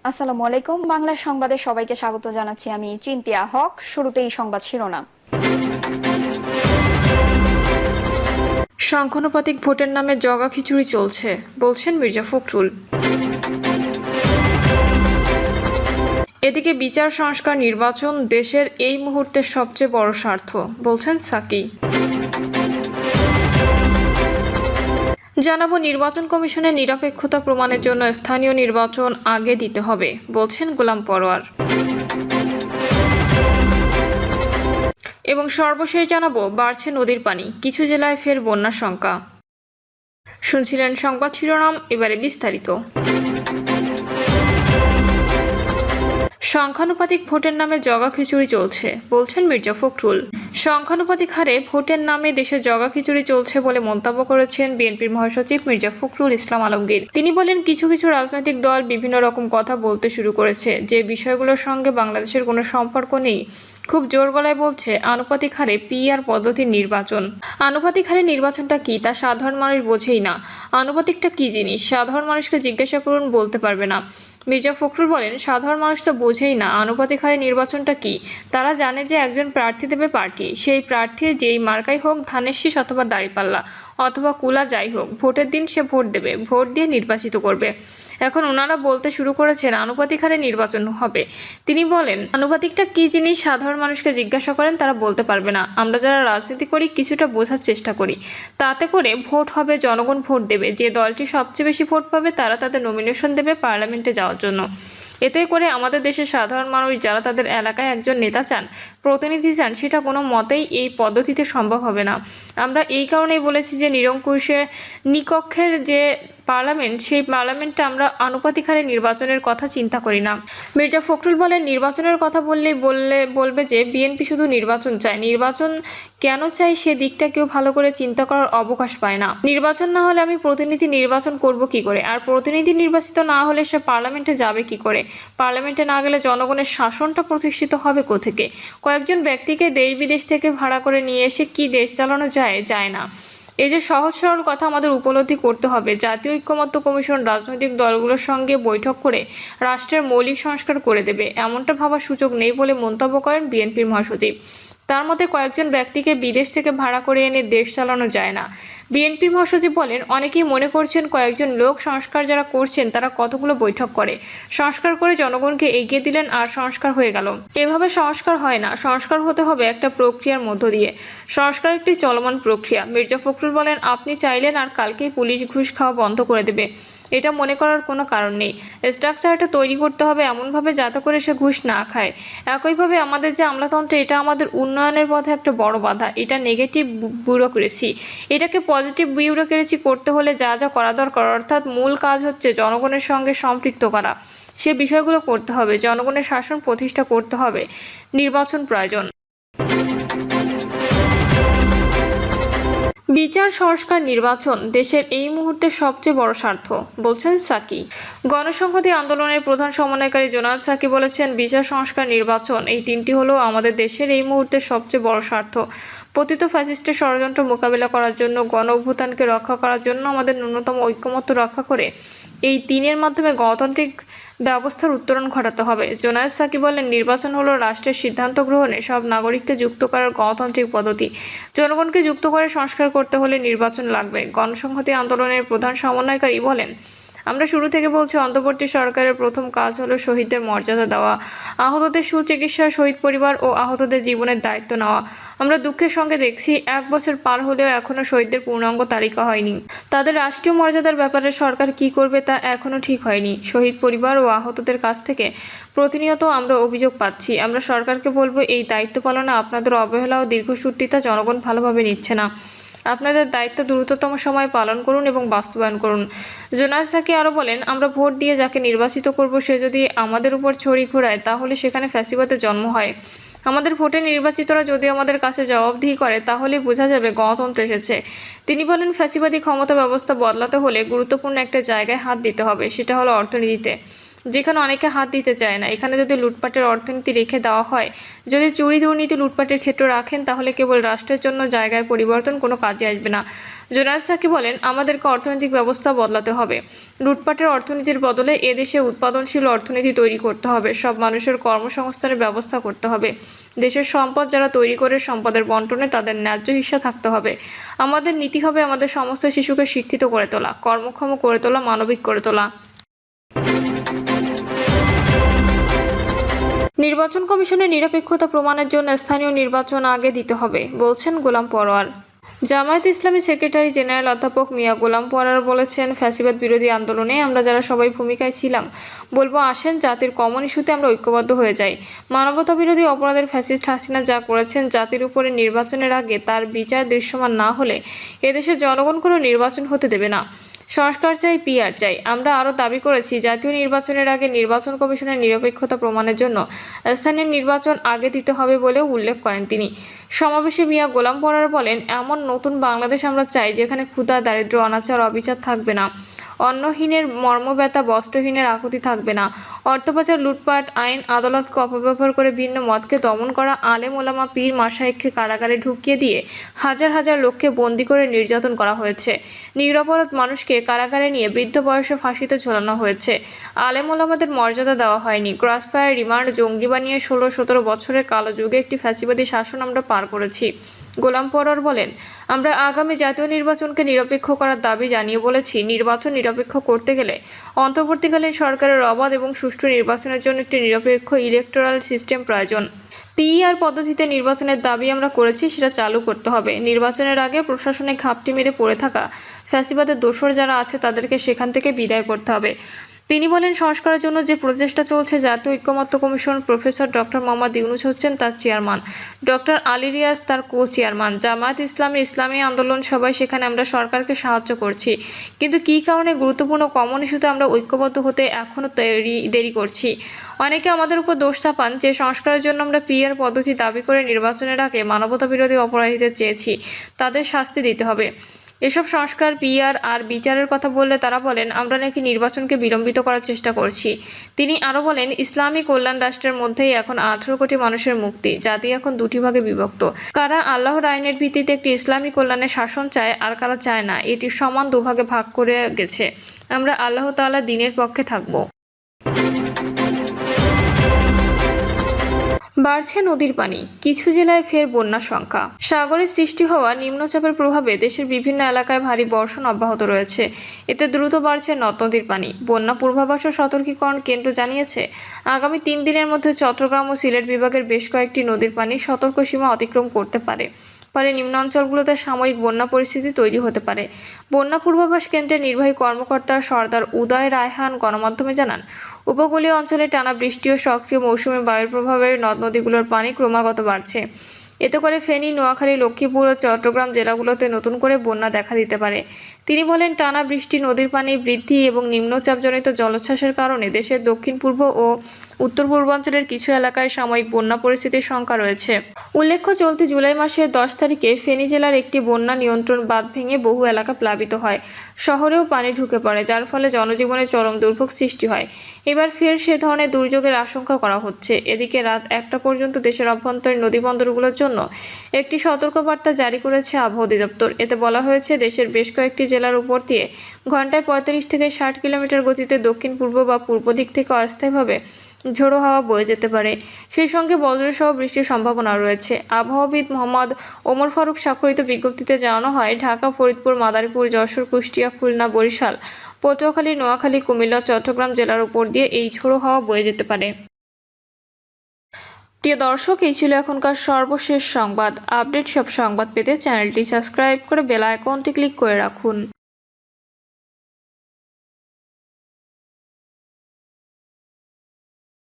আসসালামু আলাইকুম। বাংলা সংবাদে সবাইকে স্বাগত জানাচ্ছি। আমি চিন্তিয়া হক। শুরুতেই সংবাদ শিরোনাম। সংখ্যানুপাতিক ভোটের নামে জগা খিচুড়ি চলছে, বলছেন মির্জা ফখরুল। এদিকে বিচার সংস্কার নির্বাচন দেশের এই মুহূর্তের সবচেয়ে বড় স্বার্থ, বলছেন সাকি। জানাবো নির্বাচন কমিশনের নিরপেক্ষতা প্রমাণের জন্য স্থানীয় নির্বাচন আগে দিতে হবে, বলছেন গোলাম পরোয়ার। এবং সর্বশেষ জানাবো বাড়ছে নদীর পানি, কিছু জেলায় ফের বন্যার শঙ্কা। শুনছিলেন সংবাদ শিরোনাম, এবারে বিস্তারিত। সংখ্যানুপাতিক ভোটের নামে জগা খিচুড়ি চলছে, বলছেন মির্জা ফখরুল। সংখ্যানুপাতিক হারে ভোটের নামে দেশে জগা খিচুড়ি চলছে বলে মন্তব্য করেছেন বিএনপির মহাসচিব মির্জা ফখরুল ইসলাম আলমগীর। তিনি বলেন, কিছু কিছু রাজনৈতিক দল বিভিন্ন রকম কথা বলতে শুরু করেছে, যে বিষয়গুলোর সঙ্গে বাংলাদেশের কোনো সম্পর্ক নেই। খুব জোর গলায় বলছে আনুপাতিক হারে পিআর পদ্ধতির নির্বাচন। আনুপাতিক হারে নির্বাচনটা কি তা সাধারণ মানুষ বোঝেই না। আনুপাতিকটা কি জিনিস সাধারণ মানুষকে জিজ্ঞাসা করুন, বলতে পারবে না। মির্জা ফখরুল বলেন, সাধারণ মানুষ তো বোঝেই না আনুপাতিক হারে নির্বাচনটা কি। তারা জানে যে একজন প্রার্থী দেবে পার্টি, সেই প্রার্থীর যেই মার্কাই হোক, ধানের শীষ অথবা দাঁড়িপাল্লা অথবা কুলা যাই হোক, ভোটের দিন সে ভোট দেবে, ভোট দিয়ে নির্বাচিত করবে। এখন ওনারা বলতে শুরু করেছেন আনুপাতিক হারে নির্বাচন হবে। তিনি বলেন, আনুপাতিকটা কি জিনিস সাধারণ মানুষকে জিজ্ঞাসা করেন, তারা বলতে পারবে না। আমরা যারা রাজনীতি করি কিছুটা বোঝার চেষ্টা করি। তাতে করে ভোট হবে, জনগণ ভোট দেবে, যে দলটি সবচেয়ে বেশি ভোট পাবে তারা তাদের নমিনেশন দেবে পার্লামেন্টে যাওয়ার জন্য। এতে করে আমাদের দেশের সাধারণ মানুষ যারা তাদের এলাকায় একজন নেতা চান, প্রতিনিধি চান, সেটা কোনো মতেই এই পদ্ধতিতে সম্ভব হবে না। আমরা এই কারণেই বলেছি যে নিরঙ্কুশে নিকক্ষের যে পার্লামেন্ট, সেই পার্লামেন্টে আমরা আনুপাতিক হারে নির্বাচনের কথা চিন্তা করি না। মির্জা ফখরুল বলেন, নির্বাচনের কথা বলবে যে বিএনপি শুধু নির্বাচন চায়। নির্বাচন কেন চাই সে দিকটা কেউ ভালো করে চিন্তা করার অবকাশ পায় না। নির্বাচন না হলে আমি প্রতিনিধি নির্বাচন করব কি করে? আর প্রতিনিধি নির্বাচিত না হলে সে পার্লামেন্টে যাবে কি করে? পার্লামেন্টে না গেলে জনগণের শাসনটা প্রতিষ্ঠিত হবে কোত্থেকে? কয়েকজন ব্যক্তিকে দেশ বিদেশ থেকে ভাড়া করে নিয়ে এসে কি দেশ চালানো যায় না। এই যে সহজ সরল কথা আমাদের উপলব্ধি করতে হবে। জাতীয় ঐক্যমত্য কমিশন রাজনৈতিক দলগুলোর সঙ্গে বৈঠক করে রাষ্ট্রের মৌলিক সংস্কার করে দেবে, এমনটা ভাবার সুযোগ নেই বলে মন্তব্য করেন বিএনপির মহাসচিব। তার মতে কয়েকজন ব্যক্তিকে বিদেশ থেকে ভাড়া করে এনে দেশ চালানো যায় না। বিএনপির মহাসচিব বলেন, অনেকেই মনে করছেন কয়েকজন লোক সংস্কার যারা করছেন তারা কতগুলো বৈঠক করে সংস্কার করে জনগণকে এগিয়ে দিলেন আর সংস্কার হয়ে গেল। এভাবে সংস্কার হয় না। সংস্কার হতে হবে একটা প্রক্রিয়ার মধ্য দিয়ে। সংস্কার একটি চলমান প্রক্রিয়া। মির্জা ফখরুল বলেন, আপনি চাইলেন আর কালকেই পুলিশ ঘুষ খাওয়া বন্ধ করে দেবে, এটা মনে করার কোনো কারণ নেই। স্ট্রাকচারটা তৈরি করতে হবে এমনভাবে যাতে করে সে ঘুষ না খায়। একইভাবে আমাদের যে আমলাতন্ত্র, এটা আমাদের উন্নয়নের পথে একটা বড় বাধা। এটা নেগেটিভ ব্যুরোক্রেসি। এটাকে পজিটিভ ব্যুরোক্রেসি করতে হলে যা যা করা দরকার, অর্থাৎ মূল কাজ হচ্ছে জনগণের সঙ্গে সম্পৃক্ত করা, সে বিষয়গুলো করতে হবে। জনগণের শাসন প্রতিষ্ঠা করতে হবে। নির্বাচন প্রয়োজন। বিচার সংস্কার নির্বাচন দেশের এই মুহূর্তে সবচেয়ে বড় স্বার্থ, বলছেন সাকি। গণসংহতি আন্দোলনের প্রধান সমন্বয়কারী জোনায়েদ সাকি বলেছেন, বিচার সংস্কার নির্বাচন এই তিনটি হলো আমাদের দেশের এই মুহূর্তে সবচেয়ে বড় স্বার্থ। পতিত ফ্যাসিস্টের ষড়যন্ত্র মোকাবিলা করার জন্য, গণ অভ্যুত্থানকে রক্ষা করার জন্য আমাদের ন্যূনতম ঐক্যমত্য রক্ষা করে এই তিনের মাধ্যমে গণতান্ত্রিক ব্যবস্থার উত্তরণ ঘটাতে হবে। জোনায়েদ সাকি বলেন, নির্বাচন হলো রাষ্ট্রের সিদ্ধান্ত গ্রহণে সব নাগরিককে যুক্ত করার গণতান্ত্রিক পদ্ধতি। জনগণকে যুক্ত করে সংস্কার করতে হলে নির্বাচন লাগবে। গণসংহতি আন্দোলনের প্রধান সমন্বয়কারী বলেন, আমরা শুরু থেকে বলছি, অন্তর্বর্তী সরকারের প্রথম কাজ হলো শহীদদের মর্যাদা দেওয়া, আহতদের সুচিকিৎসা, শহীদ পরিবার ও আহতদের জীবনের দায়িত্ব নেওয়া। আমরা দুঃখের সঙ্গে দেখছি 1 বছর পার হলেও এখনও শহীদদের পূর্ণাঙ্গ তালিকা হয়নি। তাদের রাষ্ট্রীয় মর্যাদার ব্যাপারে সরকার কি করবে তা এখনও ঠিক হয়নি। শহীদ পরিবার ও আহতদের কাছ থেকে প্রতিনিয়ত আমরা অভিযোগ পাচ্ছি। আমরা সরকারকে বলবো, এই দায়িত্ব পালনে আপনাদের অবহেলা ও দীর্ঘসূত্রিতা জনগণ ভালোভাবে নিচ্ছে না। আপনাদের দায়িত্ব দ্রুততম সময়ে পালন করুন এবং বাস্তবায়ন করুন। জোনায়েদ সাকি আরও বলেন, আমরা ভোট দিয়ে যাকে নির্বাচিত করব সে যদি আমাদের উপর ছড়ি ঘোরায় তাহলে সেখানে ফ্যাসিবাদের জন্ম হয়। আমাদের ভোটে নির্বাচিতরা যদি আমাদের কাছে জবাবদিহি করে তাহলে বোঝা যাবে গণতন্ত্র এসেছে। তিনি বলেন, ফ্যাসিবাদী ক্ষমতা ব্যবস্থা বদলাতে হলে গুরুত্বপূর্ণ একটা জায়গায় হাত দিতে হবে, সেটা হলো অর্থনীতিতে। যেখানে অনেকে হাত দিতে চায় না। এখানে যদি লুটপাটের অর্থনীতি রেখে দেওয়া হয়, যদি চুরি দুর্নীতি লুটপাটের ক্ষেত্র রাখেন, তাহলে কেবল রাষ্ট্রের জন্য জায়গায় পরিবর্তন কোনো কাজে আসবে না। জোনায়েদ সাকি বলেন, আমাদেরকে অর্থনৈতিক ব্যবস্থা বদলাতে হবে। লুটপাটের অর্থনীতির বদলে এদেশে উৎপাদনশীল অর্থনীতি তৈরি করতে হবে। সব মানুষের কর্মসংস্থানের ব্যবস্থা করতে হবে। দেশের সম্পদ যারা তৈরি করে সম্পদের বন্টনে তাদের ন্যায্য হিস্সা থাকতে হবে। আমাদের নীতি হবে আমাদের সমস্ত শিশুকে শিক্ষিত করে তোলা, কর্মক্ষম করে তোলা, মানবিক করে তোলা। নির্বাচন কমিশনের নিরপেক্ষতা প্রমাণের জন্য স্থানীয় নির্বাচন আগে দিতে হবে, বলছেন গোলাম পরোয়ার। জামায়াত ইসলামী সেক্রেটারি জেনারেল অধ্যাপক মিয়া গোলাম পরোয়ার বলেছেন, ফ্যাসিবাদ বিরোধী আন্দোলনে আমরা যারা সবাই ভূমিকায় ছিলাম, বলবো আসেন জাতির কমন ইস্যুতে আমরা ঐক্যবদ্ধ হয়ে যাই। মানবতা বিরোধী অপরাধের ফ্যাসিস্ট হাসিনা যা করেছেন জাতির উপরে নির্বাচনের আগে তার বিচার দৃশ্যমান না হলে এদেশের জনগণ কোনো নির্বাচন হতে দেবে না। সংস্কার চাই, পিআর চাই। আমরা আরও দাবি করেছি জাতীয় নির্বাচনের আগে নির্বাচন কমিশনের নিরপেক্ষতা প্রমাণের জন্য স্থানীয় নির্বাচন আগে দিতে হবে বলেও উল্লেখ করেন তিনি। সমাবেশে মিয়া গোলাম পরোয়ার বলেন, এমন নতুন বাংলাদেশ আমরা চাই যেখানে ক্ষুধা, দারিদ্র্য, অনাচার, অবিচার থাকবে না, অন্নহীনের মর্মব্যথা, বস্ত্রহীনের আকুতি থাকবে না, অর্থপাচার, লুটপাট, আইন আদালতকে অপব্যবহার করে ভিন্ন মতকে দমন করা, আলেম ওলামা, পীর মাশায়েখকে কারাগারে ঢুকিয়ে দিয়ে হাজার হাজার লোককে বন্দি করে নির্যাতন করা হয়েছে। নিরপরাধ মানুষকে কারাগারে নিয়ে বৃদ্ধ বয়সে ফাঁসিতে ঝোলানো হয়েছে। আলেম ওলামাদের মর্যাদা দেওয়া হয়নি। ক্রসফায়ার, রিমান্ড, জঙ্গি বানিয়ে 16-17 বছরের কালো যুগে একটি ফ্যাসিবাদী শাসন আমরা পার করেছি। গোলাম পরোয়ার বলেন, আমরা আগামী জাতীয় নির্বাচনকে নিরপেক্ষ করার দাবি জানিয়ে বলেছি, নির্বাচন নিরপেক্ষ করতে গেলে অন্তর্বর্তীকালীন সরকারের অবাধ এবং সুষ্ঠু নির্বাচনের জন্য একটি নিরপেক্ষ ইলেকটোরাল সিস্টেম প্রয়োজন। পিআর পদ্ধতিতে নির্বাচনের দাবি আমরা করেছি, সেটা চালু করতে হবে। নির্বাচনের আগে প্রশাসনে ঘাপটি মেরে পড়ে থাকা ফ্যাসিবাদের দোসর যারা আছে তাদেরকে সেখান থেকে বিদায় করতে হবে। তিনি বলেন, সংস্কারের জন্য যে প্রচেষ্টা চলছে, জাতীয় ঐক্যমত্য commission professor doctor Mohammad Yunus হচ্ছেন তার চেয়ারম্যান, ডক্টর আলী রিয়াজ তার কো চেয়ারম্যান, জামায়াত ইসলামী, ইসলামী আন্দোলন সবাই সেখানে আমরা সরকারকে সাহায্য করছি। কিন্তু কী কারণে গুরুত্বপূর্ণ কমন ইস্যুতে আমরা ঐক্যবদ্ধ হতে এখনও দেরি করছি। অনেকে আমাদের উপর দোষ চাপান যে সংস্কারের জন্য আমরা পিআর পদ্ধতি দাবি করে নির্বাচনের আগে মানবতা বিরোধী অপরাধীদের চেয়েছি, তাদের শাস্তি দিতে হবে। এসব সংস্কার, পিআর আর বিচারের কথা বললে তারা বলেন আমরা নাকি নির্বাচনকে বিলম্বিত করার চেষ্টা করছি। তিনি আরও বলেন, ইসলামী কল্যাণ রাষ্ট্রের মধ্যেই এখন 18 কোটি মানুষের মুক্তি। জাতি এখন দুটি ভাগে বিভক্ত। কারা আল্লাহর আইনের ভিত্তিতে একটি ইসলামী কল্যাণের শাসন চায় আর কারা চায় না, এটি সমান দুভাগে ভাগ করে গেছে। আমরা আল্লাহ তাআলা দ্বীনের পক্ষে থাকব। বাড়ছে নদীর পানি, কিছু জেলায় ফের বন্যা সংখ্যা। সাগরে সৃষ্টি হওয়া নিম্নচাপের প্রভাবে দেশের বিভিন্ন এলাকায় ভারী বর্ষণ অব্যাহত রয়েছে। এতে দ্রুত বাড়ছে নদ নদীর পানি। বন্যা পূর্বাভাস ও সতর্কীকরণ কেন্দ্র জানিয়েছে, আগামী 3 দিনের মধ্যে চট্টগ্রাম ও সিলেট বিভাগের বেশ কয়েকটি নদীর পানি সতর্ক সীমা অতিক্রম করতে পারে। ফলে নিম্নাঞ্চলগুলোতে সাময়িক বন্যা পরিস্থিতি তৈরি হতে পারে। বন্যা পূর্বাভাস কেন্দ্রের নির্বাহী কর্মকর্তা সর্দার উদয় রায়হান গণমাধ্যমে জানান, উপকূলীয় অঞ্চলে টানা বৃষ্টি ও সক্রিয় মৌসুমী বায়ুর প্রভাবে নদ নদীগুলোর পানি ক্রমাগত বাড়ছে। এতে করে ফেনী, নোয়াখালী, লক্ষ্মীপুর ও চট্টগ্রাম জেলাগুলোতে নতুন করে বন্যা দেখা দিতে পারে। তিনি বলেন, টানা বৃষ্টি, নদীর পানি বৃদ্ধি এবং নিম্নচাপজনিত জলোচ্ছ্বাসের কারণে দেশের দক্ষিণ পূর্ব ও উত্তর পূর্বাঞ্চলের কিছু এলাকায় সাময়িক বন্যা পরিস্থিতির শঙ্কা রয়েছে। উল্লেখ্য, চলতি জুলাই মাসের 10 তারিখে ফেনী জেলার একটি বন্যা নিয়ন্ত্রণ বাঁধ ভেঙে বহু এলাকা প্লাবিত হয়। শহরেও পানি ঢুকে পড়ে, যার ফলে জনজীবনে চরম দুর্ভোগ সৃষ্টি হয়। এবার ফের সে ধরনের দুর্যোগের আশঙ্কা করা হচ্ছে। এদিকে রাত 1টা পর্যন্ত দেশের অভ্যন্তরীণ নদীবন্দরগুলোর জন্য একটি সতর্কবার্তা জারি করেছে আবহাওয়া অধিদপ্তর। এতে বলা হয়েছে, দেশের বেশ কয়েকটি জেলার উপর দিয়ে ঘন্টায় 35 থেকে 60 কিলোমিটার গতিতে দক্ষিণ পূর্ব বা পূর্ব দিক থেকে অস্থায়ীভাবে ঝোড়ো হাওয়া বয়ে যেতে পারে। সেই সঙ্গে বজ্রসহ বৃষ্টির সম্ভাবনা রয়েছে। আবহাওয়াবিদ মোহাম্মদ ওমর ফারুক স্বাক্ষরিত বিজ্ঞপ্তিতে জানানো হয়, ঢাকা, ফরিদপুর, মাদারীপুর, যশোর, কুষ্টিয়া, খুলনা, বরিশাল, পটুয়াখালী, নোয়াখালী, কুমিল্লা, চট্টগ্রাম জেলার উপর দিয়ে এই ঝোড়ো হাওয়া বয়ে যেতে পারে। প্রিয় দর্শক, এই ছিল এখনকার সর্বশেষ সংবাদ। আপডেট সব সংবাদ পেতে চ্যানেলটি সাবস্ক্রাইব করে বেল আইকনটি ক্লিক করে রাখুন।